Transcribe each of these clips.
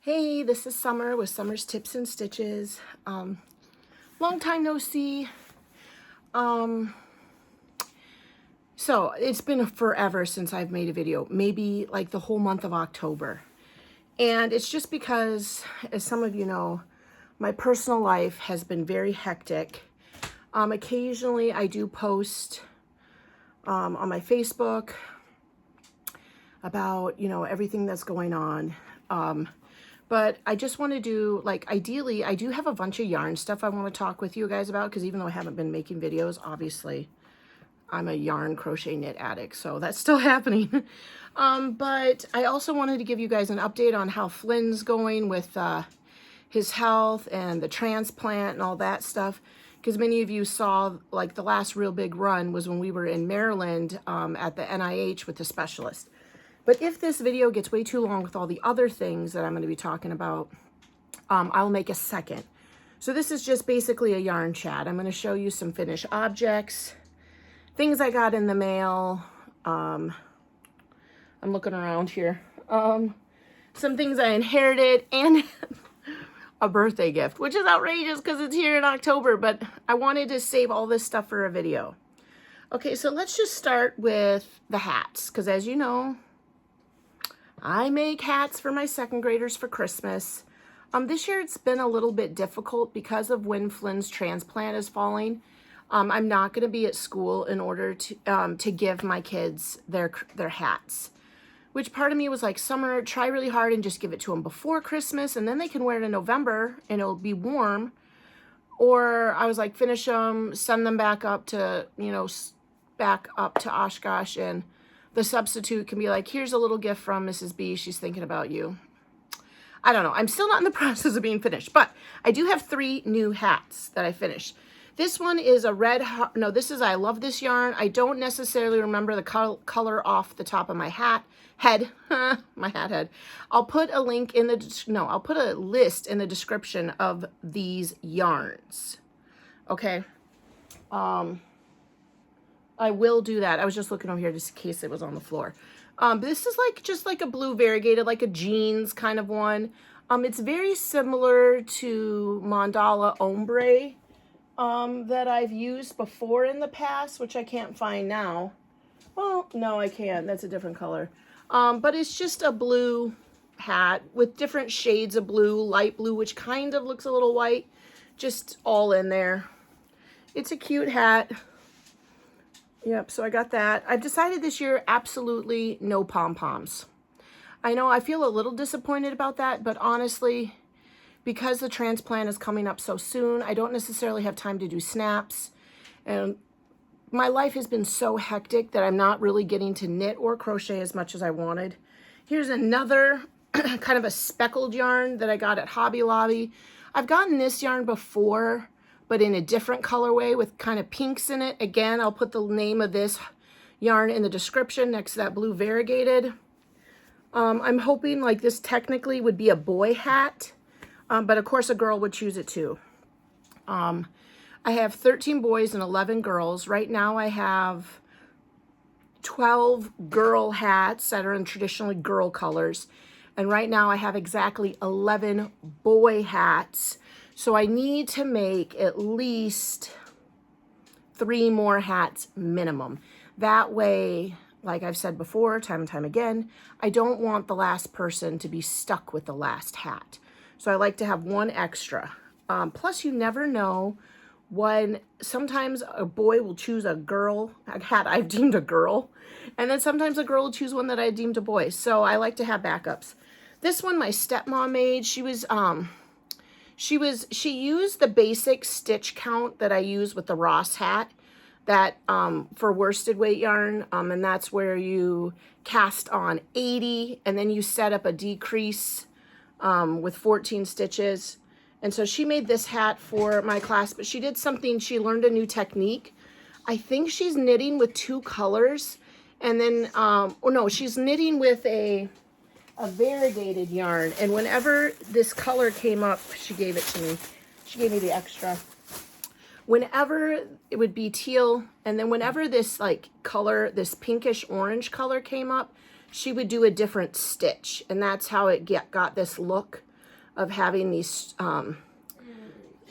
Hey, this is Summer with Summer's Tips and Stitches. Long time no see. So it's been forever since I've made a video, maybe like the whole month of October. And it's just because, as some of you know, my personal life has been very hectic. Occasionally I do post on my Facebook about, everything that's going on. But I just want to do, ideally, I do have a bunch of yarn stuff I want to talk with you guys about, because even though I haven't been making videos, obviously, I'm a yarn crochet knit addict, so that's still happening. But I also wanted to give you guys an update on how Flynn's going with his health and the transplant and all that stuff, because many of you saw, the last real big run was when we were in Maryland at the NIH with the specialist. But if this video gets way too long with all the other things that I'm going to be talking about, I'll make a second. So this is just basically a yarn chat. I'm going to show you some finished objects, things I got in the mail. I'm looking around here. Some things I inherited and a birthday gift, which is outrageous because it's here in October, but I wanted to save all this stuff for a video. Okay, so let's just start with the hats, because as you know, I make hats for my second graders for Christmas. This year it's been a little bit difficult because of when Flynn's transplant is falling. I'm not going to be at school in order to give my kids their hats. Which part of me was like, Summer, try really hard and just give it to them before Christmas, and then they can wear it in November and it'll be warm. Or I was like, finish them, send them back up to, Oshkosh, and the substitute can be like, here's a little gift from Mrs. B. She's thinking about you. I don't know. I'm still not in the process of being finished, but I do have 3 new hats that I finished. This one is a red, I love this yarn. I don't necessarily remember the color off the top of my head. My hat head. I'll put a link in I'll put a list in the description of these yarns. Okay. I will do that. I was just looking over here just in case it was on the floor. This is just like a blue variegated, like a jeans kind of one. It's very similar to Mandala Ombre that I've used before in the past, which I can't find now. Well, no, I can't. That's a different color. But it's just a blue hat with different shades of blue, light blue, which kind of looks a little white, just all in there. It's a cute hat. Yep, so I got that. I've decided this year absolutely no pom-poms. I know I feel a little disappointed about that, but honestly, because the transplant is coming up so soon, I don't necessarily have time to do snaps. And my life has been so hectic that I'm not really getting to knit or crochet as much as I wanted. Here's another kind of a speckled yarn that I got at Hobby Lobby. I've gotten this yarn before, but in a different colorway with kind of pinks in it. Again, I'll put the name of this yarn in the description next to that blue variegated. I'm hoping this technically would be a boy hat, but of course a girl would choose it too. I have 13 boys and 11 girls. Right now I have 12 girl hats that are in traditionally girl colors. And right now I have exactly 11 boy hats. So I need to make at least 3 more hats minimum. That way, like I've said before, time and time again, I don't want the last person to be stuck with the last hat. So I like to have 1 extra. Plus, you never know when sometimes a boy will choose a hat I've deemed a girl, and then sometimes a girl will choose one that I deemed a boy. So I like to have backups. This one my stepmom made. She used the basic stitch count that I use with the Ross hat, that for worsted weight yarn, and that's where you cast on 80 and then you set up a decrease with 14 stitches. And so she made this hat for my class, but she did something, she learned a new technique. I think she's knitting with 2 colors, and then, she's knitting with a variegated yarn, and whenever this color came up, she gave it to me. She gave me the extra. Whenever it would be teal, and then whenever this color, this pinkish orange color came up, she would do a different stitch, and that's how it got this look. of having these,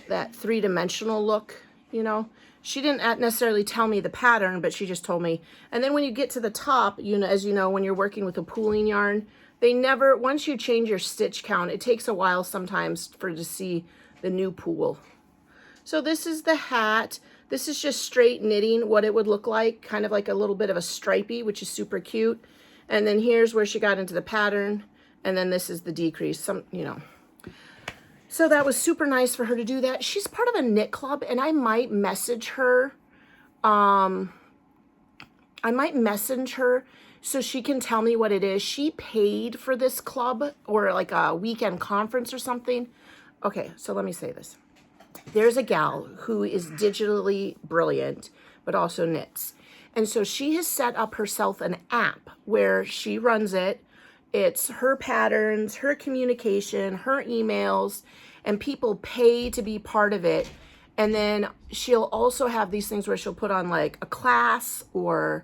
that three-dimensional look, you know. She didn't necessarily tell me the pattern, but she just told me. And then when you get to the top, you know, as you know, when you're working with a pooling yarn, they never, once you change your stitch count, it takes a while sometimes to see the new pool. So this is the hat. This is just straight knitting, what it would look like, kind of like a little bit of a stripey, which is super cute. And then here's where she got into the pattern. And then this is the decrease, you know. So that was super nice for her to do that. She's part of a knit club, and I might message her. So she can tell me what it is. She paid for this club or like a weekend conference or something. Okay, so let me say this. There's a gal who is digitally brilliant, but also knits. And so she has set up herself an app where she runs it. It's her patterns, her communication, her emails, and people pay to be part of it. And then she'll also have these things where she'll put on like a class, or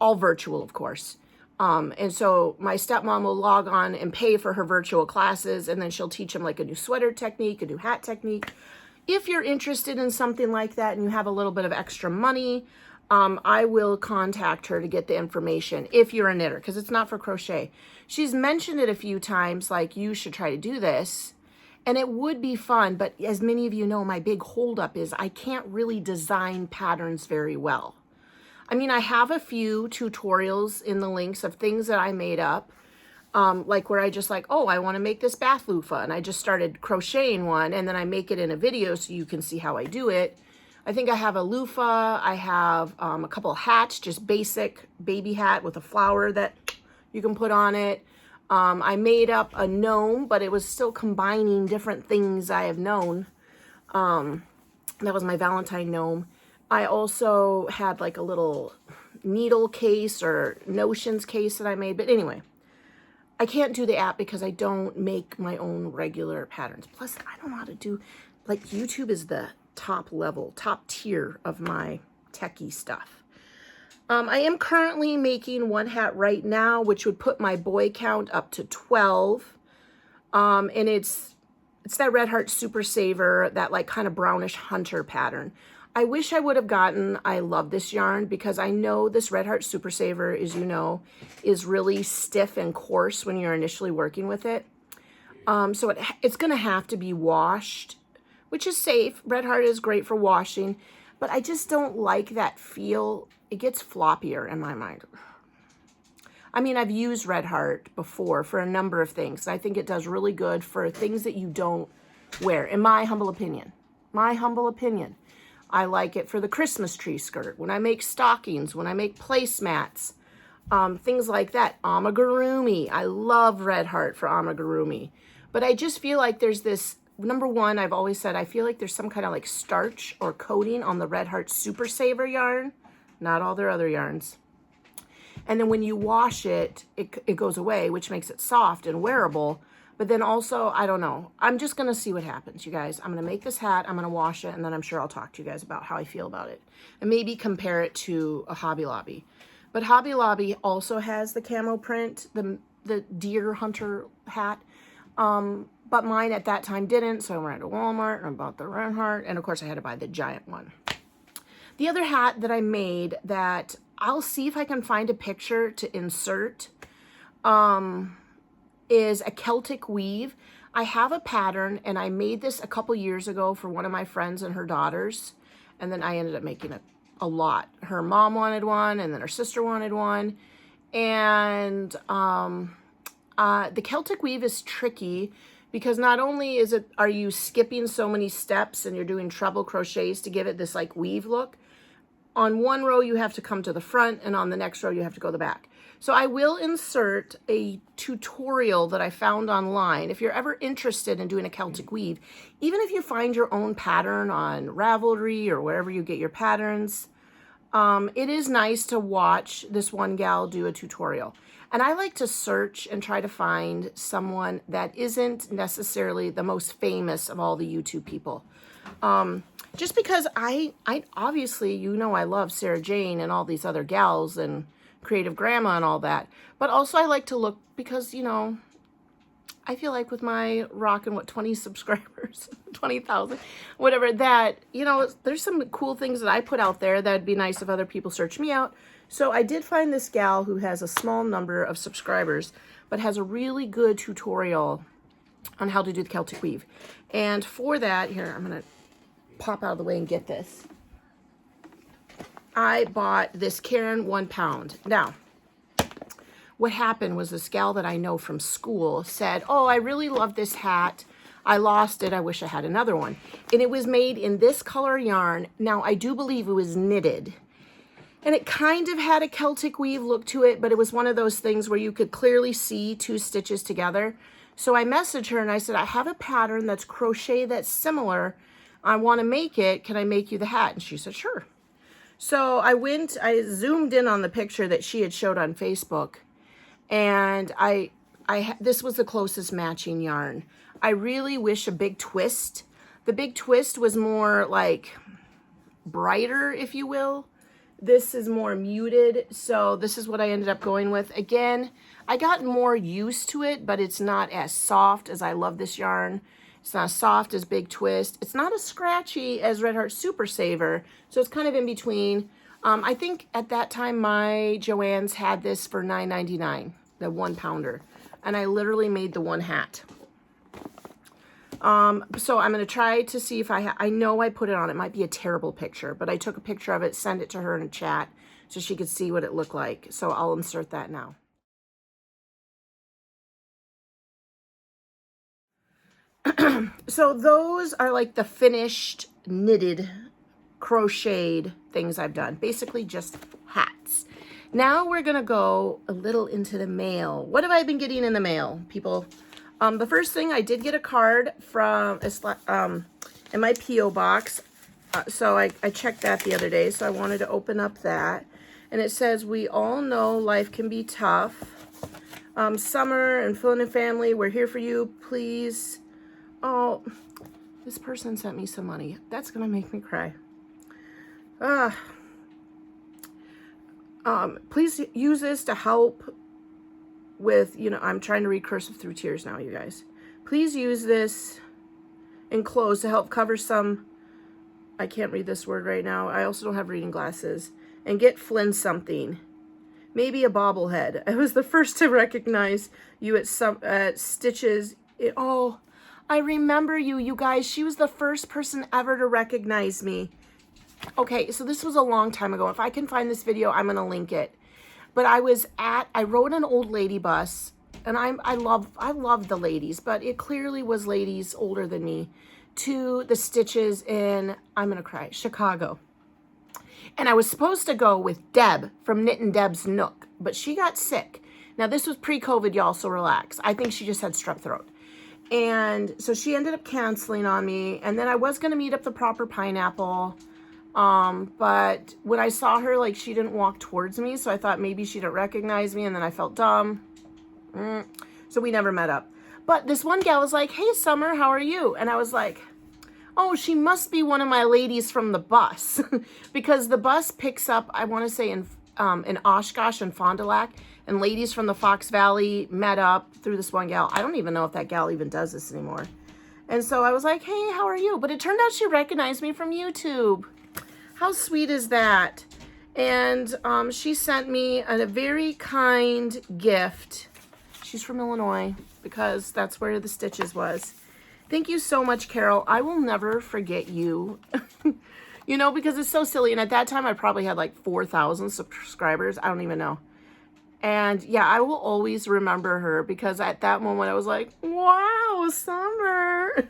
all virtual, of course. And so my stepmom will log on and pay for her virtual classes, and then she'll teach them like a new sweater technique, a new hat technique. If you're interested in something like that and you have a little bit of extra money, I will contact her to get the information if you're a knitter, because it's not for crochet. She's mentioned it a few times, like, you should try to do this. And it would be fun, but as many of you know, my big holdup is I can't really design patterns very well. I mean, I have a few tutorials in the links of things that I made up, like where I just like, oh, I want to make this bath loofah, and I just started crocheting one, and then I make it in a video so you can see how I do it. I think I have a loofah. I have a couple of hats, just basic baby hat with a flower that you can put on it. I made up a gnome, but it was still combining different things I have known. That was my Valentine gnome. I also had like a little needle case or notions case that I made. But anyway, I can't do the app because I don't make my own regular patterns. Plus, I don't know how to do, like, YouTube is the top level, top tier of my techie stuff. I am currently making one hat right now, which would put my boy count up to 12. And it's that Red Heart Super Saver, that like kind of brownish hunter pattern. I wish I would have gotten, I love this yarn because I know this Red Heart Super Saver, as you know, is really stiff and coarse when you're initially working with it. So it's going to have to be washed, which is safe. Red Heart is great for washing, but I just don't like that feel. It gets floppier in my mind. I mean, I've used Red Heart before for a number of things. I think it does really good for things that you don't wear, in my humble opinion. My humble opinion. I like it for the Christmas tree skirt, when I make stockings, when I make placemats, things like that. Amigurumi. I love Red Heart for amigurumi. But I just feel like there's this, number one, I've always said, I feel like there's some kind of like starch or coating on the Red Heart Super Saver yarn, not all their other yarns. And then when you wash it, it goes away, which makes it soft and wearable. But then also, I don't know. I'm just going to see what happens, you guys. I'm going to make this hat. I'm going to wash it. And then I'm sure I'll talk to you guys about how I feel about it. And maybe compare it to a Hobby Lobby. But Hobby Lobby also has the camo print, the deer hunter hat. But mine at that time didn't. So I went to Walmart and I bought the Red Heart. And of course, I had to buy the giant one. The other hat that I made that I'll see if I can find a picture to insert is a Celtic weave. I have a pattern, and I made this a couple years ago for one of my friends and her daughters, and then I ended up making a lot. Her mom wanted one, and then her sister wanted one, and the Celtic weave is tricky because not only are you skipping so many steps and you're doing treble crochets to give it this like weave look. On one row, you have to come to the front, and on the next row, you have to go to the back. So I will insert a tutorial that I found online. If you're ever interested in doing a Celtic weave, even if you find your own pattern on Ravelry or wherever you get your patterns, it is nice to watch this one gal do a tutorial. And I like to search and try to find someone that isn't necessarily the most famous of all the YouTube people. Just because I obviously, you know, I love Sarah Jane and all these other gals and Creative Grandma and all that. But also I like to look because, you know, I feel like with my rockin' what 20 subscribers, 20,000, whatever, that, you know, there's some cool things that I put out there that'd be nice if other people search me out. So I did find this gal who has a small number of subscribers, but has a really good tutorial on how to do the Celtic weave. And for that, here, I'm gonna pop out of the way and get this. I bought this Karen 1 pound. Now, what happened was this gal that I know from school said, oh, I really love this hat. I lost it. I wish I had another one. And it was made in this color yarn. Now, I do believe it was knitted. And it kind of had a Celtic weave look to it, but it was one of those things where you could clearly see 2 stitches together. So I messaged her and I said, I have a pattern that's crochet that's similar. I want to make it. Can I make you the hat? And she said, sure. So I zoomed in on the picture that she had showed on Facebook. And this was the closest matching yarn. I really wish a big twist. The big twist was more like brighter, if you will. This is more muted. So this is what I ended up going with. Again, I got more used to it, but it's not as soft as I love this yarn. It's not as soft as Big Twist. It's not as scratchy as Red Heart Super Saver. So it's kind of in between. I think at that time, my Joann's had this for $9.99, the 1 pounder. And I literally made the 1 hat. So I'm going to try to see if I know I put it on. It might be a terrible picture, but I took a picture of it, sent it to her in a chat so she could see what it looked like. So I'll insert that now. So those are like the finished knitted crocheted things I've done, basically just hats. Now we're gonna go a little into the mail. What have I been getting in the mail, people? The first thing, I did get a card from in my P.O. box. So I checked that the other day, so I wanted to open up that. And it says, we all know life can be tough. Summer and Flynn and family, we're here for you. Please. Oh, this person sent me some money. That's going to make me cry. Please use this to help with, you know, I'm trying to read cursive through tears now, you guys. Please use this enclosed to help cover some, I can't read this word right now. I also don't have reading glasses. And get Flynn something. Maybe a bobblehead. I was the first to recognize you at Stitches. Oh, I remember you guys. She was the first person ever to recognize me. Okay, so this was a long time ago. If I can find this video, I'm going to link it. But I rode an old lady bus, and I love the ladies, but it clearly was ladies older than me, to the Stitches in, I'm going to cry, Chicago. And I was supposed to go with Deb from Knittin' Deb's Nook, but she got sick. Now, this was pre-COVID, y'all, so relax. I think she just had strep throat. And so she ended up canceling on me. And then I was going to meet up the proper pineapple. But when I saw her, like, she didn't walk towards me. So I thought maybe she didn't recognize me. And then I felt dumb. So we never met up. But this one gal was like, hey, Summer, how are you? And I was like, oh, she must be one of my ladies from the bus. Because the bus picks up, I want to say in Oshkosh and Fond du Lac. And ladies from the Fox Valley met up through this one gal. I don't even know if that gal even does this anymore. And so I was like, hey, how are you? But it turned out she recognized me from YouTube. How sweet is that? And she sent me a very kind gift. She's from Illinois because that's where the Stitches was. Thank you so much, Carol. I will never forget you. You know, because it's so silly. And at that time, I probably had like 4,000 subscribers. I don't even know. And yeah, I will always remember her because at that moment I was like, wow, Summer.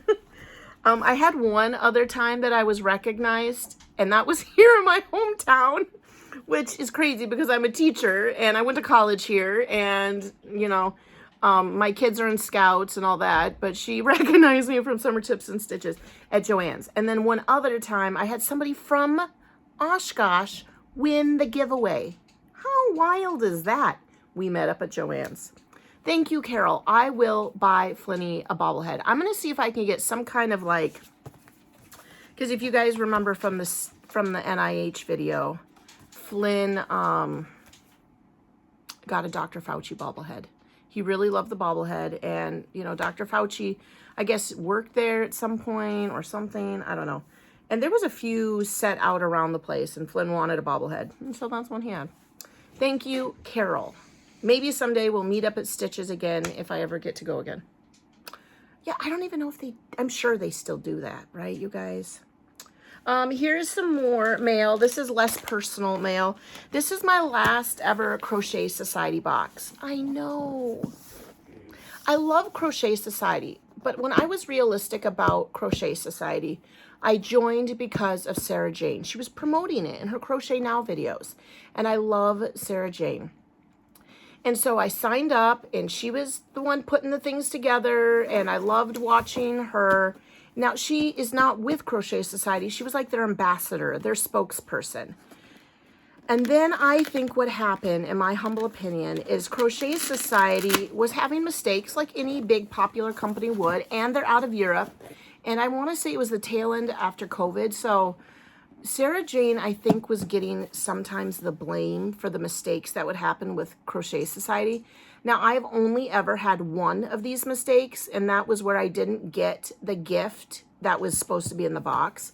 I had one other time that I was recognized, and that was here in my hometown, which is crazy because I'm a teacher and I went to college here, and you know, my kids are in Scouts and all that, but she recognized me from Summer Tips and Stitches at Joann's. And then one other time I had somebody from Oshkosh win the giveaway. How wild is that? We met up at Joann's. Thank you, Carol. I will buy Flinny a bobblehead. I'm going to see if I can get some kind of like, because if you guys remember from the NIH video, Flynn got a Dr. Fauci bobblehead. He really loved the bobblehead. And, you know, Dr. Fauci, I guess, worked there at some point or something. I don't know. And there was a few set out around the place, and Flynn wanted a bobblehead. And so that's one he had. Thank you, Carol. Maybe someday we'll meet up at Stitches again if I ever get to go again. Yeah, I don't even know if I'm sure they still do that, right, you guys? Here's some more mail. This is less personal mail. This is my last ever Crochet Society box. I know. I love Crochet Society, but when I was realistic about Crochet Society, I joined because of Sarah Jane. She was promoting it in her Crochet Now videos, and I love Sarah Jane. And so I signed up, and she was the one putting the things together, and I loved watching her. Now, she is not with Crochet Society. She was like their ambassador, their spokesperson. And then I think what happened, in my humble opinion, is Crochet Society was having mistakes like any big popular company would, and they're out of Europe. And I want to say it was the tail end after COVID. So Sarah Jane, I think, was getting sometimes the blame for the mistakes that would happen with Crochet Society. Now, I've only ever had one of these mistakes, and that was where I didn't get the gift that was supposed to be in the box.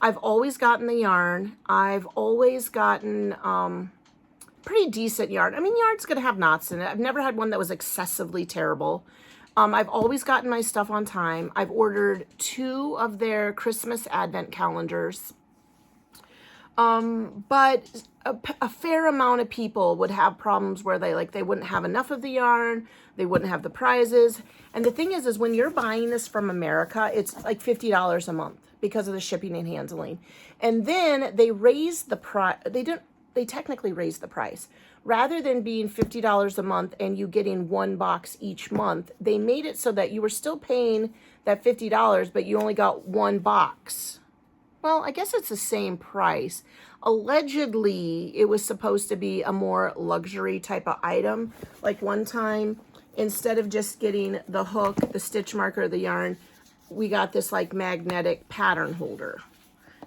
I've always gotten the yarn. I've always gotten pretty decent yarn. I mean, yarn's going to have knots in it. I've never had one that was excessively terrible. I've always gotten my stuff on time. I've ordered 2 of their Christmas advent calendars. But a fair amount of people would have problems where they wouldn't have enough of the yarn, they wouldn't have the prizes. And the thing is when you're buying this from America, it's like $50 a month because of the shipping and handling. And then they raised the price. They technically raised the price. Rather than being $50 a month and you getting 1 box each month, they made it so that you were still paying that $50, but you only got 1 box. Well, I guess it's the same price. Allegedly, it was supposed to be a more luxury type of item. Like one time, instead of just getting the hook, the stitch marker, the yarn, we got this like magnetic pattern holder.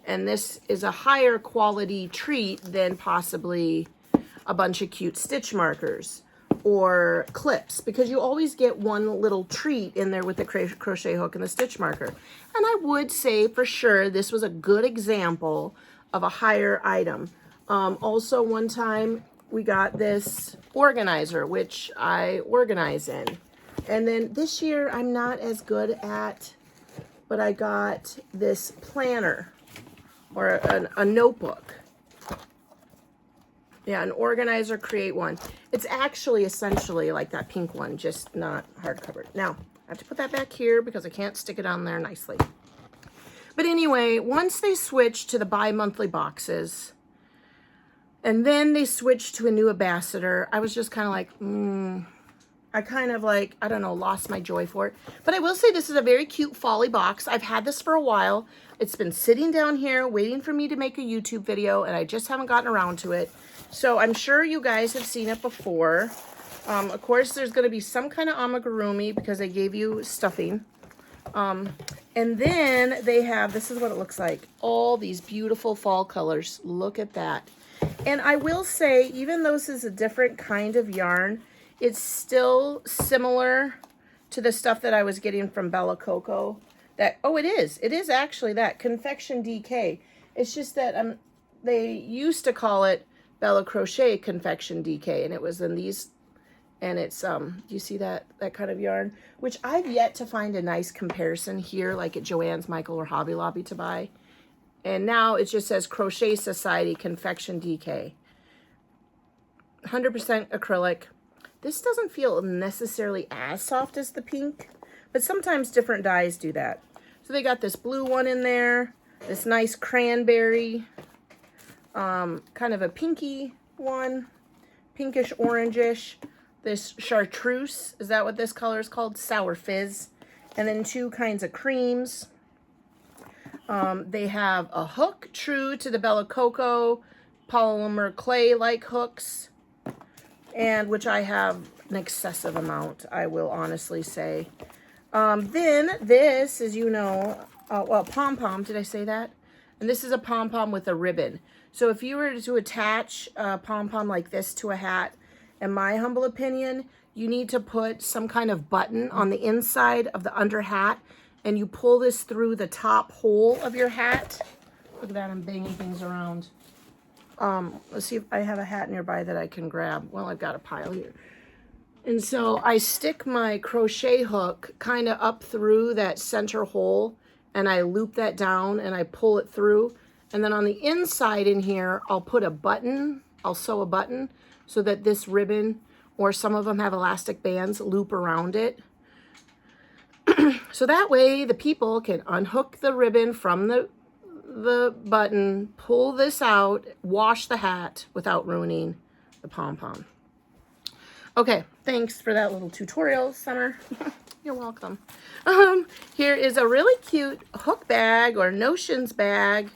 And this is a higher quality treat than possibly a bunch of cute stitch markers or clips, because you always get one little treat in there with the crochet hook and the stitch marker. And I would say for sure this was a good example of a higher item. Also, one time we got this organizer, which I organize in. And then this year I'm not as good at, but I got this planner or a notebook. Yeah, an organizer, create one. It's actually essentially like that pink one, just not hardcover. Now, I have to put that back here because I can't stick it on there nicely. But anyway, once they switched to the bi-monthly boxes, and then they switched to a new ambassador, I was just kind of like, I kind of like, I don't know, lost my joy for it. But I will say this is a very cute folly box. I've had this for a while. It's been sitting down here waiting for me to make a YouTube video, and I just haven't gotten around to it. So I'm sure you guys have seen it before. Of course, there's going to be some kind of amigurumi because they gave you stuffing. And then they have, this is what it looks like, all these beautiful fall colors. Look at that. And I will say, even though this is a different kind of yarn, it's still similar to the stuff that I was getting from Bella Coco. That, oh, it is actually that, Confection DK. It's just that they used to call it Bella Crochet Confection DK, and it was in these, and it's, do you see that kind of yarn? Which I've yet to find a nice comparison here, like at Joann's, Michael, or Hobby Lobby to buy. And now it just says Crochet Society Confection DK. 100% acrylic. This doesn't feel necessarily as soft as the pink, but sometimes different dyes do that. So they got this blue one in there, this nice cranberry, kind of a pinky one, pinkish orangish, this chartreuse, is that what this color is called? Sour fizz. And then 2 kinds of creams. They have a hook, true to the Bella Coco, polymer clay-like hooks, and which I have an excessive amount, I will honestly say. Then this, as you know, well, pom-pom, did I say that? And this is a pom-pom with a ribbon. So if you were to attach a pom-pom like this to a hat, in my humble opinion, you need to put some kind of button on the inside of the under hat, and you pull this through the top hole of your hat. Look at that, I'm banging things around. Let's see if I have a hat nearby that I can grab. Well, I've got a pile here. And so I stick my crochet hook kind of up through that center hole, and I loop that down and I pull it through. And then on the inside in here, I'll put a button, I'll sew a button so that this ribbon, or some of them have elastic bands, loop around it. So that way the people can unhook the ribbon from the button, pull this out, wash the hat without ruining the pom-pom. Okay, thanks for that little tutorial, Summer. You're welcome. Here is a really cute hook bag or notions bag,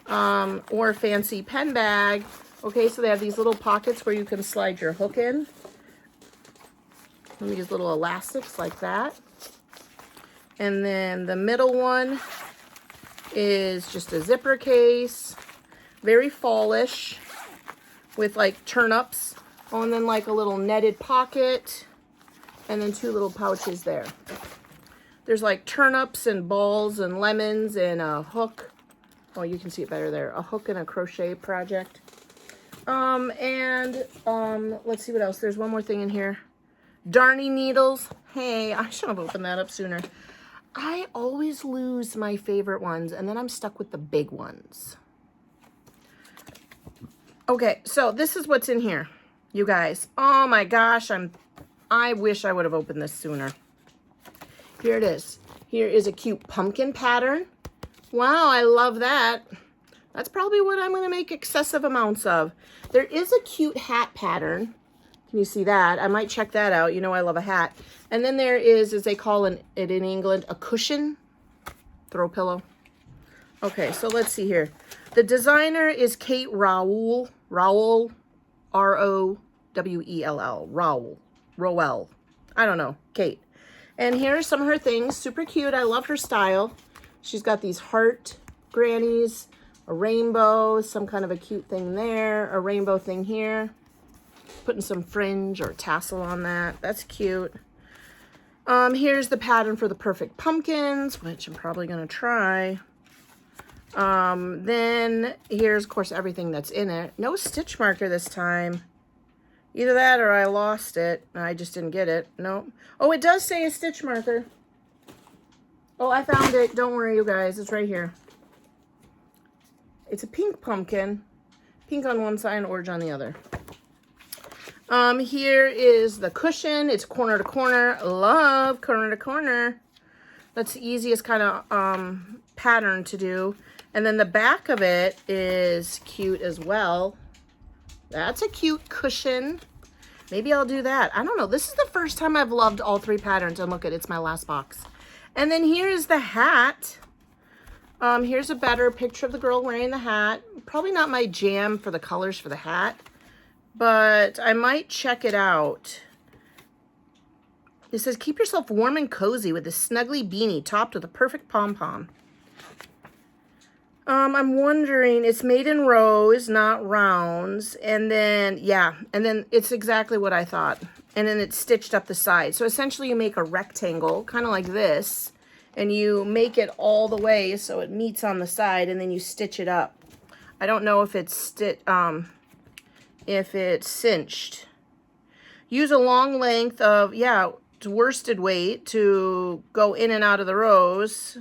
or fancy pen bag. Okay, so they have these little pockets where you can slide your hook in. And these little elastics like that. And then the middle one is just a zipper case, very fallish, with like turnips. Oh, and then like a little netted pocket, and then 2 little pouches there. There's like turnips and balls and lemons and a hook. Oh, you can see it better there. A hook and a crochet project. Let's see what else. There's one more thing in here. Darning needles. Hey, I should have opened that up sooner. I always lose my favorite ones, and then I'm stuck with the big ones. Okay, so this is what's in here, you guys. Oh my gosh, I wish I would have opened this sooner. Here it is. Here is a cute pumpkin pattern. Wow, I love that. That's probably what I'm going to make excessive amounts of. There is a cute hat pattern. Can you see that? I might check that out. You know I love a hat. And then there is, as they call it in England, a cushion. Throw pillow. Okay, so let's see here. The designer is Kate Rowell. Rowell. R-O-W-E-L-L. Rowell. I don't know. Kate. And here are some of her things. Super cute. I love her style. She's got these heart grannies, a rainbow, some kind of a cute thing there, a rainbow thing here. Putting some fringe or tassel on that. That's cute. Here's the pattern for the perfect pumpkins, which I'm probably going to try. Then here's, of course, everything that's in it. No stitch marker this time. Either that or I lost it. I just didn't get it. Nope. Oh, it does say a stitch marker. Oh, I found it. Don't worry, you guys. It's right here. It's a pink pumpkin. Pink on one side and orange on the other. Here is the cushion. It's corner to corner. Love corner to corner. That's the easiest kind of pattern to do. And then the back of it is cute as well. That's a cute cushion. Maybe I'll do that. I don't know. This is the first time I've loved all 3 patterns. And look, it's my last box. And then here's the hat. Here's a better picture of the girl wearing the hat. Probably not my jam for the colors for the hat, but I might check it out. It says, keep yourself warm and cozy with this snuggly beanie topped with a perfect pom-pom. I'm wondering, it's made in rows, not rounds. And then, yeah, and then it's exactly what I thought. And then it's stitched up the side. So essentially you make a rectangle, kind of like this, and you make it all the way so it meets on the side, and then you stitch it up. I don't know if it's cinched. Use a long length of, worsted weight to go in and out of the rows.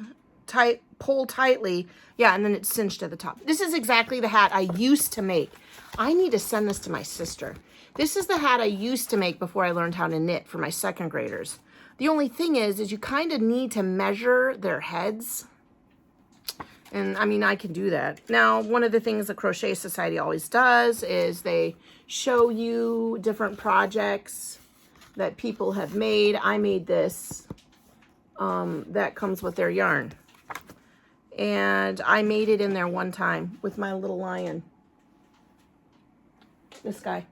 Pull tightly. Yeah, and then it's cinched at the top. This is exactly the hat I used to make. I need to send this to my sister. This is the hat I used to make before I learned how to knit for my 2nd graders. The only thing is you kind of need to measure their heads. And I mean, I can do that. Now, one of the things the Crochet Society always does is they show you different projects that people have made. I made this that comes with their yarn. And I made it in there one time with my little lion. This guy.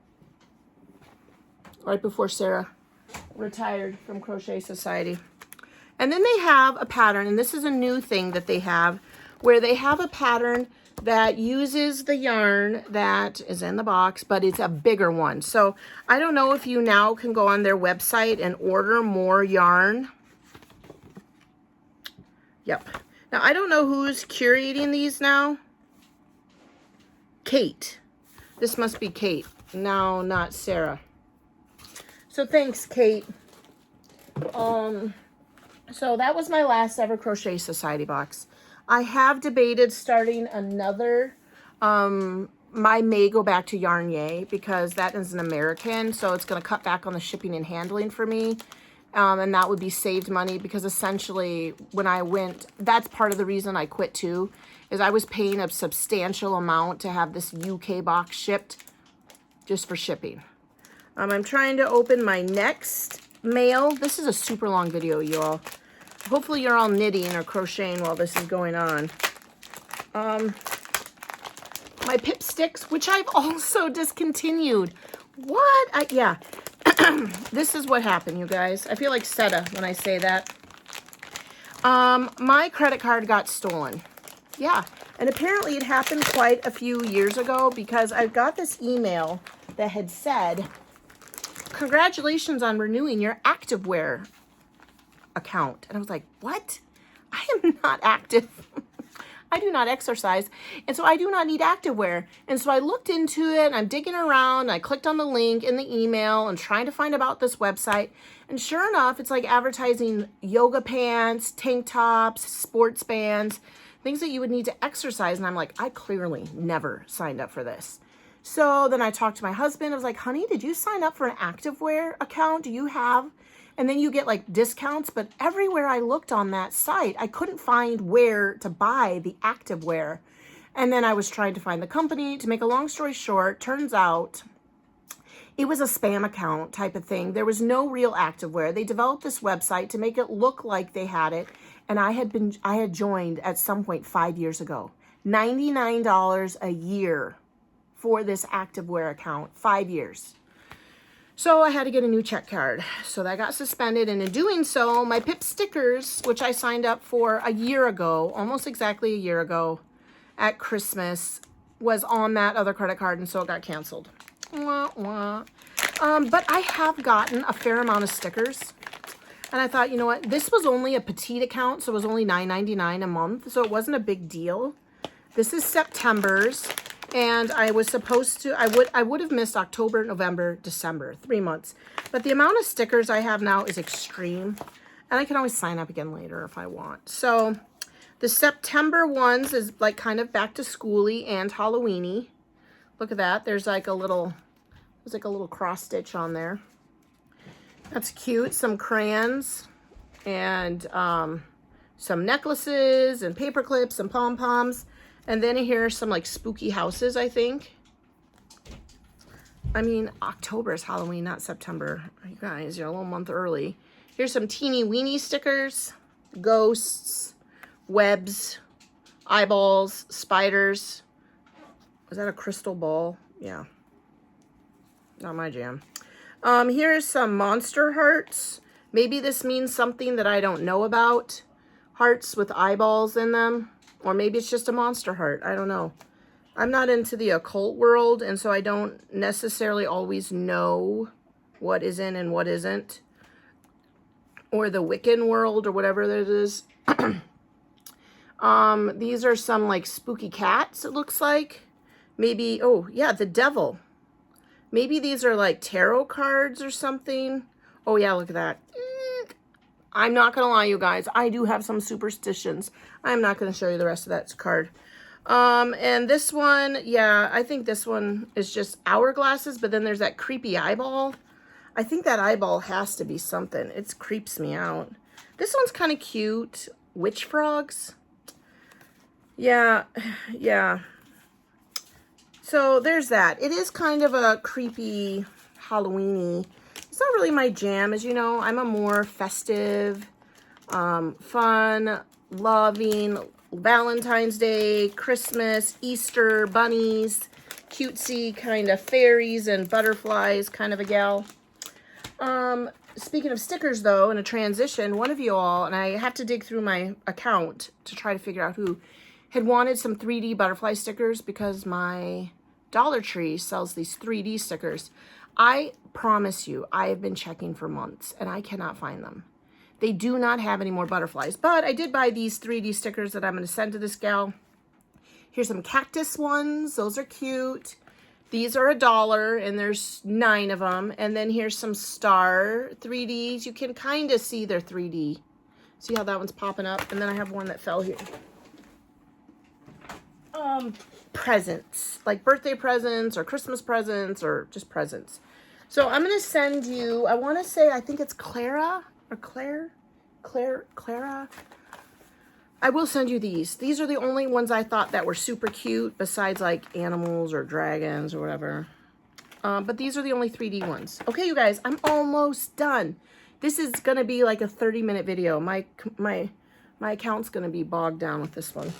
Right before Sarah retired from Crochet Society. And then they have a pattern, and this is a new thing that they have, where they have a pattern that uses the yarn that is in the box, but it's a bigger one. So I don't know if you now can go on their website and order more yarn. Yep. Now, I don't know who's curating these now. Kate. This must be Kate. No, not Sarah. So thanks, Kate. So that was my last ever Crochet Society box. I have debated starting another. I may go back to Yarn Yay because that is an American, so it's going to cut back on the shipping and handling for me. And that would be saved money because essentially when I went, that's part of the reason I quit too, is I was paying a substantial amount to have this UK box shipped just for shipping. I'm trying to open my next mail. This is a super long video, y'all. Hopefully you're all knitting or crocheting while this is going on. My Pip Sticks, which I've also discontinued. What? Yeah. This is what happened, you guys. I feel like Seta when I say that. My credit card got stolen. Yeah. And apparently it happened quite a few years ago because I got this email that had said, congratulations on renewing your activewear account. And I was like, what? I am not active. I do not exercise. And so I do not need activewear. And so I looked into it and I'm digging around. I clicked on the link in the email and trying to find about this website. And sure enough, it's like advertising yoga pants, tank tops, sports bands, things that you would need to exercise. And I'm like, I clearly never signed up for this. So then I talked to my husband. I was like, honey, did you sign up for an activewear account? Do you have? And then you get like discounts, but everywhere I looked on that site, I couldn't find where to buy the activewear. And then I was trying to find the company. To make a long story short, turns out it was a spam account type of thing. There was no real activewear. They developed this website to make it look like they had it. And I had joined at some point 5 years ago. $99 a year for this activewear account, 5 years. So I had to get a new check card. So that got suspended. And in doing so, my Pip stickers, which I signed up for a year ago, almost exactly a year ago at Christmas, was on that other credit card. And so it got canceled. Wah, wah. But I have gotten a fair amount of stickers. And I thought, you know what? This was only a petite account. So it was only $9.99 a month. So it wasn't a big deal. This is September's. And I was supposed to, I would have missed October, November, December, 3 months. But the amount of stickers I have now is extreme. And I can always sign up again later if I want. So the September ones is like kind of back to schooly and Halloweeny. Look at that. There's like a little cross stitch on there. That's cute. Some crayons and some necklaces and paper clips and pom-poms. And then here's some like spooky houses, I think. I mean, October is Halloween, not September. You guys, you're a little month early. Here's some teeny weeny stickers, ghosts, webs, eyeballs, spiders. Is that a crystal ball? Yeah. Not my jam. Here's some monster hearts. Maybe this means something that I don't know about. Hearts with eyeballs in them. Or maybe it's just a monster heart. I don't know. I'm not into the occult world, and so I don't necessarily always know what is in and what isn't. Or the Wiccan world, or whatever it is. These are some, like, spooky cats, it looks like. Maybe, oh, yeah, the devil. Maybe these are, like, tarot cards or something. Oh, yeah, look at that. I'm not going to lie, you guys. I do have some superstitions. I'm not going to show you the rest of that card. And this one, yeah, I think this one is just hourglasses, but then there's that creepy eyeball. I think that eyeball has to be something. It creeps me out. This one's kind of cute. Witch frogs. Yeah, yeah. So there's that. It is kind of a creepy Halloween-y. It's not really my jam, as you know. I'm a more festive, fun, loving, Valentine's Day, Christmas, Easter, bunnies, cutesy kind of fairies and butterflies kind of a gal. Speaking of stickers, though, in a transition, one of you all, and I have to dig through my account to try to figure out who, had wanted some 3D butterfly stickers because my Dollar Tree sells these 3D stickers. I promise you, I have been checking for months and I cannot find them. They do not have any more butterflies, but I did buy these 3D stickers that I'm going to send to this gal. Here's some cactus ones. Those are cute. These are $1 and there's 9 of them. And then here's some star 3Ds. You can kind of see they're 3D. See how that one's popping up? And then I have one that fell here. Presents, like birthday presents or Christmas presents or just presents. So I'm going to send you, I want to say, I think it's Clara or Clara. I will send you these. These are the only ones I thought that were super cute besides like animals or dragons or whatever. But these are the only 3D ones. Okay, you guys, I'm almost done. This is going to be like a 30-minute video. My account's going to be bogged down with this one.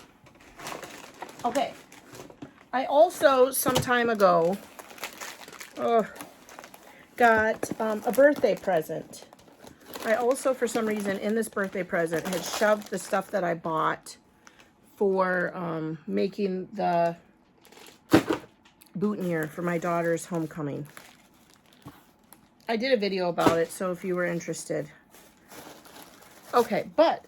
Okay. I also, some time ago, got a birthday present. I also, for some reason, in this birthday present, had shoved the stuff that I bought for making the boutonniere for my daughter's homecoming. I did a video about it, so if you were interested. Okay, but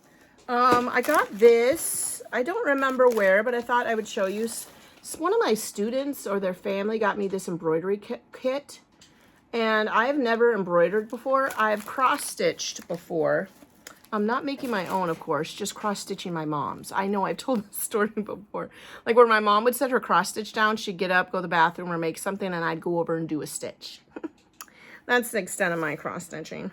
I got this. I don't remember where, but I thought I would show you. One of my students or their family got me this embroidery kit. And I've never embroidered before. I've cross-stitched before. I'm not making my own, of course, just cross-stitching my mom's. I know I've told this story before. Like when my mom would set her cross-stitch down, she'd get up, go to the bathroom or make something, and I'd go over and do a stitch. That's the extent of my cross-stitching.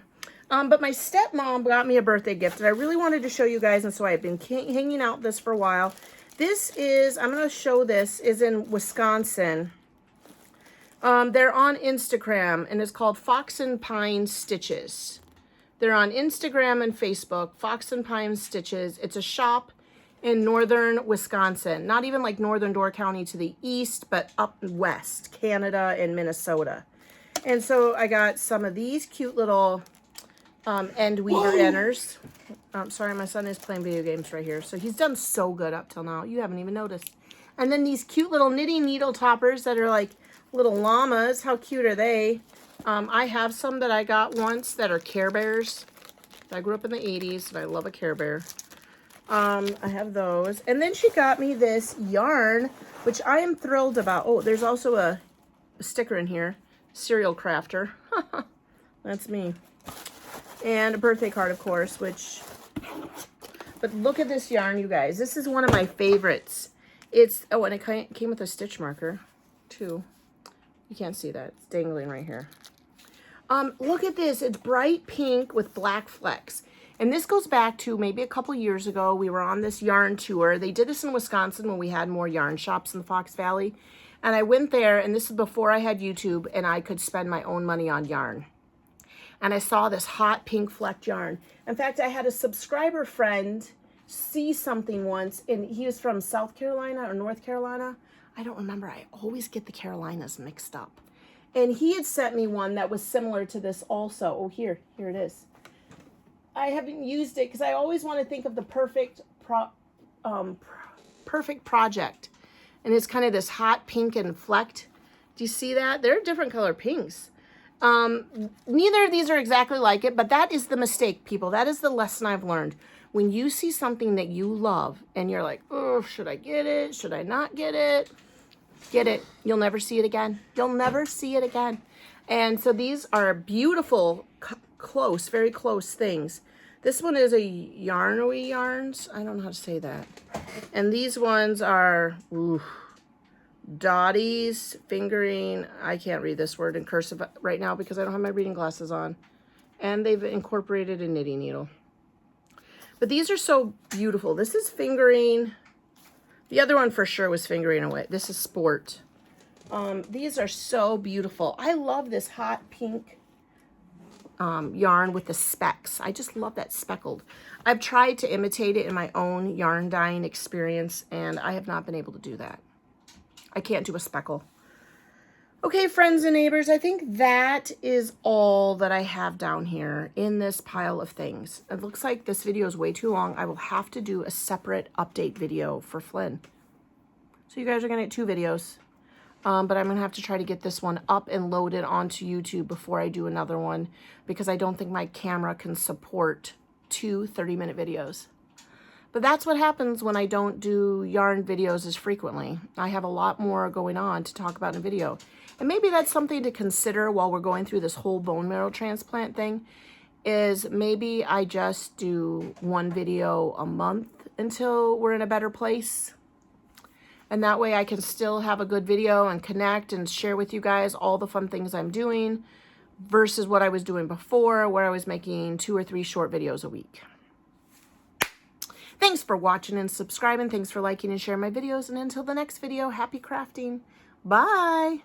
But my stepmom got me a birthday gift that I really wanted to show you guys, and so I've been hanging out this for a while. This is, I'm going to show this, is in Wisconsin. They're on Instagram, and it's called Fox and Pine Stitches. They're on Instagram and Facebook, Fox and Pine Stitches. It's a shop in northern Wisconsin, not even like northern Door County to the east, but up west, Canada and Minnesota. And so I got some of these cute little end weaver inners. Sorry, my son is playing video games right here. So he's done so good up till now. You haven't even noticed. And then these cute little knitting needle toppers that are like little llamas. How cute are they? I have some that I got once that are Care Bears. I grew up in the 80s and I love a Care Bear. I have those. And then she got me this yarn, which I am thrilled about. Oh, there's also a sticker in here. Cereal crafter. That's me. And a birthday card, of course, which... But look at this yarn, you guys. This is one of my favorites. It's... Oh, and it came with a stitch marker, too. You can't see that. It's dangling right here. Look at this. It's bright pink with black flecks. And this goes back to maybe a couple years ago. We were on this yarn tour. They did this in Wisconsin when we had more yarn shops in the Fox Valley. And I went there, and this is before I had YouTube, and I could spend my own money on yarn. And I saw this hot pink flecked yarn. In fact, I had a subscriber friend see something once, and he was from South Carolina or North Carolina. I don't remember. I always get the Carolinas mixed up. And he had sent me one that was similar to this also. Oh, here it is. I haven't used it because I always want to think of the perfect project. And it's kind of this hot pink and flecked. Do you see that? They're different color pinks. Neither of these are exactly like it, but that is the mistake, people. That is the lesson I've learned. When you see something that you love and you're like, oh, should I get it? Should I not get it? Get it. You'll never see it again. You'll never see it again. And so these are beautiful, close, very close things. This one is a Yarnowy Yarns. I don't know how to say that. And these ones are Dottie's Fingering. I can't read this word in cursive right now because I don't have my reading glasses on. And they've incorporated a knitting needle. But these are so beautiful. This is Fingering. The other one for sure was Fingering Away. This is Sport. These are so beautiful. I love this hot pink yarn with the specks. I just love that speckled. I've tried to imitate it in my own yarn dyeing experience, and I have not been able to do that. I can't do a speckle. Okay, friends and neighbors, I think that is all that I have down here in this pile of things. It looks like this video is way too long. I will have to do a separate update video for Flynn So you guys are going to get 2 videos. But I'm going to have to try to get this one up and loaded onto YouTube before I do another one, because I don't think my camera can support 2 30-minute videos. But that's what happens when I don't do yarn videos as frequently. I have a lot more going on to talk about in a video. And maybe that's something to consider while we're going through this whole bone marrow transplant thing, is maybe I just do 1 video a month until we're in a better place. And that way I can still have a good video and connect and share with you guys all the fun things I'm doing versus what I was doing before, where I was making 2 or 3 short videos a week. Thanks for watching and subscribing. Thanks for liking and sharing my videos. And until the next video, happy crafting. Bye.